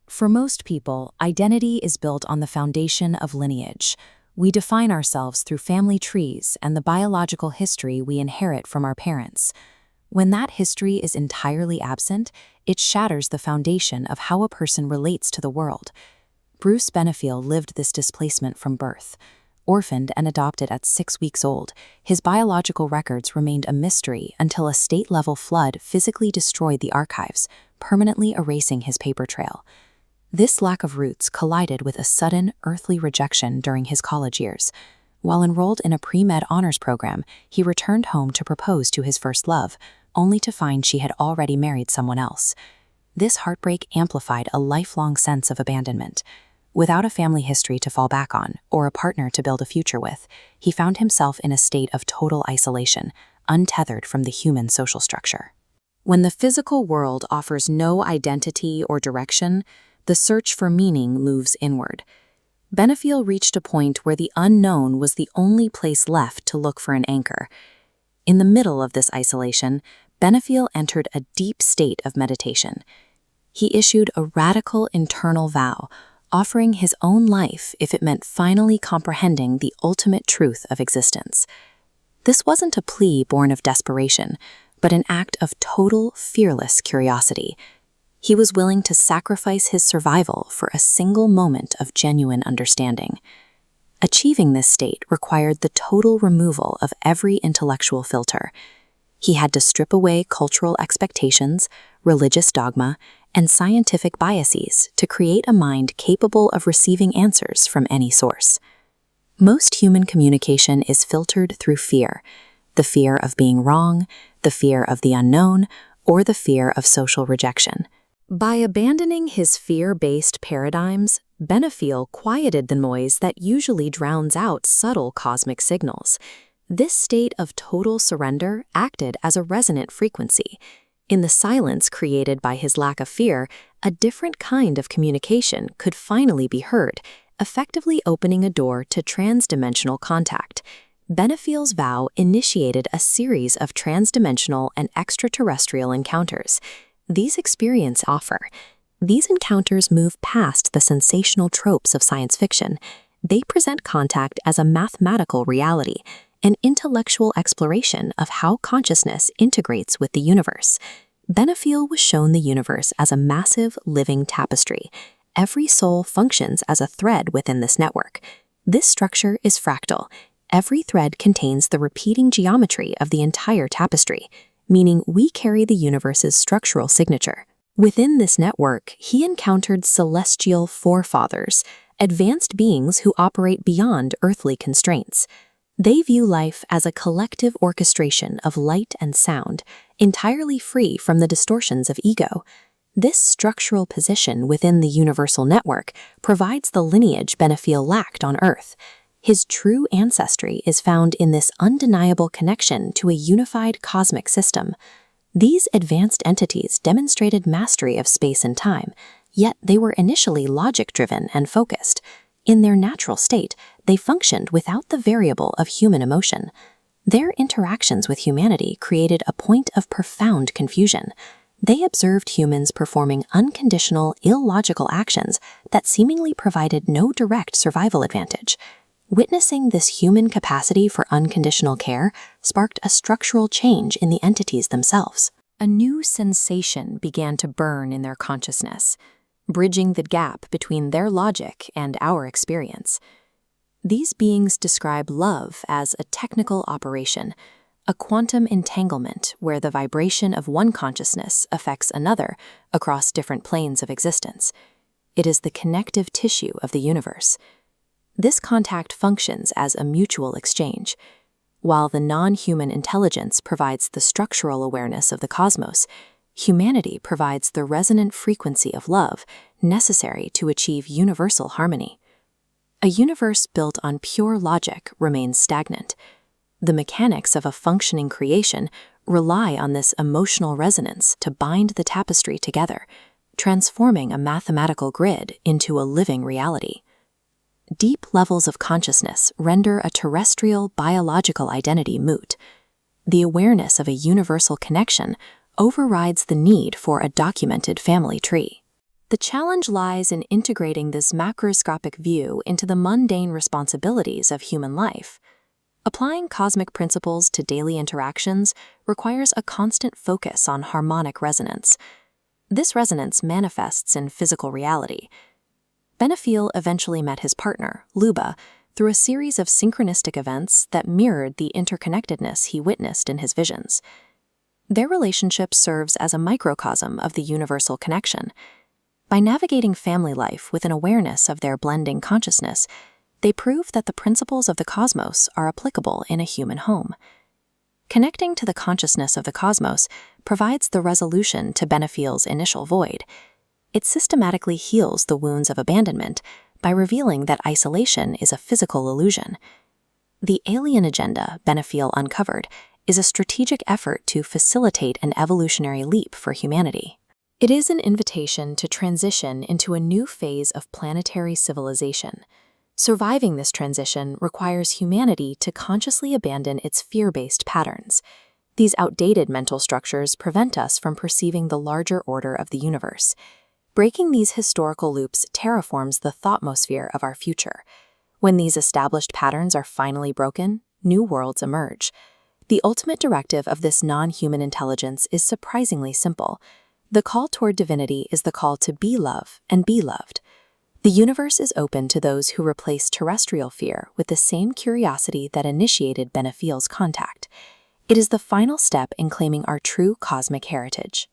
For most people, identity is built on the foundation of lineage. We define ourselves through family trees and the biological history we inherit from our parents. When that history is entirely absent, it shatters the foundation of how a person relates to the world. Bruce Benefiel lived this displacement from birth. Orphaned and adopted at 6 weeks old, his biological records remained a mystery until a state-level flood physically destroyed the archives, permanently erasing his paper trail. This lack of roots collided with a sudden, earthly rejection during his college years. While enrolled in a pre-med honors program, he returned home to propose to his first love, only to find she had already married someone else. This heartbreak amplified a lifelong sense of abandonment. Without a family history to fall back on, or a partner to build a future with, he found himself in a state of total isolation, untethered from the human social structure. When the physical world offers no identity or direction, the search for meaning moves inward. Benefiel reached a point where the unknown was the only place left to look for an anchor. In the middle of this isolation, Benefiel entered a deep state of meditation. He issued a radical internal vow, offering his own life if it meant finally comprehending the ultimate truth of existence. This wasn't a plea born of desperation, but an act of total, fearless curiosity. He was willing to sacrifice his survival for a single moment of genuine understanding. Achieving this state required the total removal of every intellectual filter. He had to strip away cultural expectations, religious dogma, and scientific biases to create a mind capable of receiving answers from any source. Most human communication is filtered through fear: the fear of being wrong, the fear of the unknown, or the fear of social rejection. By abandoning his fear-based paradigms, Benefiel quieted the noise that usually drowns out subtle cosmic signals. This state of total surrender acted as a resonant frequency. In the silence created by his lack of fear, a different kind of communication could finally be heard, effectively opening a door to transdimensional contact. Benefiel's vow initiated a series of transdimensional and extraterrestrial encounters. These encounters move past the sensational tropes of science fiction. They present contact as a mathematical reality, an intellectual exploration of how consciousness integrates with the universe. Benefiel was shown the universe as a massive, living tapestry. Every soul functions as a thread within this network. This structure is fractal. Every thread contains the repeating geometry of the entire tapestry, meaning we carry the universe's structural signature. Within this network, he encountered celestial forefathers, advanced beings who operate beyond earthly constraints. They view life as a collective orchestration of light and sound, entirely free from the distortions of ego. This structural position within the universal network provides the lineage Benefiel lacked on Earth. His true ancestry is found in this undeniable connection to a unified cosmic system. These advanced entities demonstrated mastery of space and time, yet they were initially logic-driven and focused. In their natural state, they functioned without the variable of human emotion. Their interactions with humanity created a point of profound confusion. They observed humans performing unconditional, illogical actions that seemingly provided no direct survival advantage. Witnessing this human capacity for unconditional care sparked a structural change in the entities themselves. A new sensation began to burn in their consciousness, bridging the gap between their logic and our experience. These beings describe love as a technical operation, a quantum entanglement where the vibration of one consciousness affects another across different planes of existence. It is the connective tissue of the universe. This contact functions as a mutual exchange. While the non-human intelligence provides the structural awareness of the cosmos, humanity provides the resonant frequency of love necessary to achieve universal harmony. A universe built on pure logic remains stagnant. The mechanics of a functioning creation rely on this emotional resonance to bind the tapestry together, transforming a mathematical grid into a living reality. Deep levels of consciousness render a terrestrial biological identity moot. The awareness of a universal connection overrides the need for a documented family tree. The challenge lies in integrating this macroscopic view into the mundane responsibilities of human life. Applying cosmic principles to daily interactions requires a constant focus on harmonic resonance. This resonance manifests in physical reality. Benefiel eventually met his partner, Luba, through a series of synchronistic events that mirrored the interconnectedness he witnessed in his visions. Their relationship serves as a microcosm of the universal connection. By navigating family life with an awareness of their blending consciousness, they prove that the principles of the cosmos are applicable in a human home. Connecting to the consciousness of the cosmos provides the resolution to Benefiel's initial void. It systematically heals the wounds of abandonment by revealing that isolation is a physical illusion. The alien agenda Benefiel uncovered is a strategic effort to facilitate an evolutionary leap for humanity. It is an invitation to transition into a new phase of planetary civilization. Surviving this transition requires humanity to consciously abandon its fear-based patterns. These outdated mental structures prevent us from perceiving the larger order of the universe. Breaking these historical loops terraforms the thoughtmosphere of our future. When these established patterns are finally broken, new worlds emerge. The ultimate directive of this non-human intelligence is surprisingly simple. The call toward divinity is the call to be love and be loved. The universe is open to those who replace terrestrial fear with the same curiosity that initiated Benefiel's contact. It is the final step in claiming our true cosmic heritage.